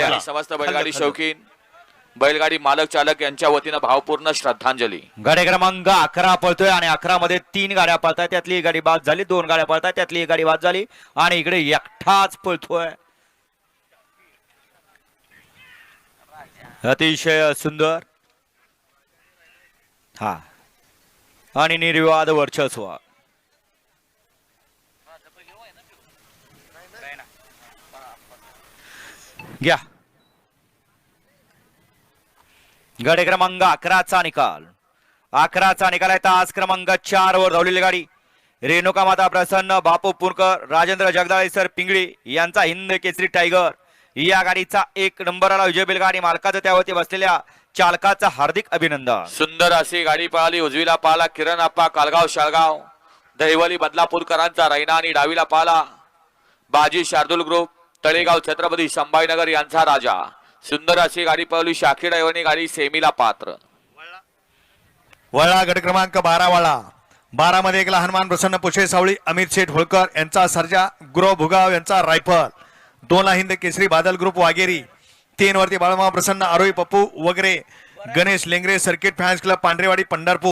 आणि समस्त बैलगाडी शौकीन बैलगाडी मालक चालक यांच्या वतीनं भावपूर्ण श्रद्धांजली। गाडी क्रमांक 11 पळतोय आणि 11 मध्ये 3 गाड्या पळताय, त्यातली गाडी बाद झाली, 2 गाड्या पळताय, त्यातली गाडी बाद झाली आणि इकडे एकटाच पळतोय। अतिशय सुंदर हा आणि निर्विवाद वर्चस्व। घ्या गाडी क्रमांक 11चा निकाल। 11चा निकाल आहे तास क्रमांक 4 वर धावलेली गाडी रेणुका माता प्रसन्न बापू पुरकर राजेंद्र जगदाळे सर पिंगळी यांचा हिंद केसरी टायगर। या गाडीचा 1 नंबरला विजय बैलगाडी मालकाचं त्यावरती बसलेल्या चालकाचं हार्दिक अभिनंदन। सुंदर अशी गाडी पळाली। उजवीला पाला किरण आप्पा कालगाव शाळगाव दहिवली बदलापूरकरांचा रैना आणि डावीला पाला बाजी शार्दूल ग्रुप तळेगाव छत्रपती संभाजीनगर यांचा राजा। सुंदर अशी गाडी पळवली शाखी ड्रायव्हरनी गाडी सेमीला पात्र। वळा गट क्रमांक 12 वळा 12 मध्ये एक लहानमान प्रसन्न पुशे सावळी अमित शेठ होळकर यांचा सर्जा गुरव भुगाव यांचा रायफल। 2 हिंद केसरी बादल ग्रुप वागेरी। 3 वरती बाळमा प्रसन्न आरोही पप्पू वगैरे Ganesh Lengare circuit fans club Pandharewadi Pandharpur.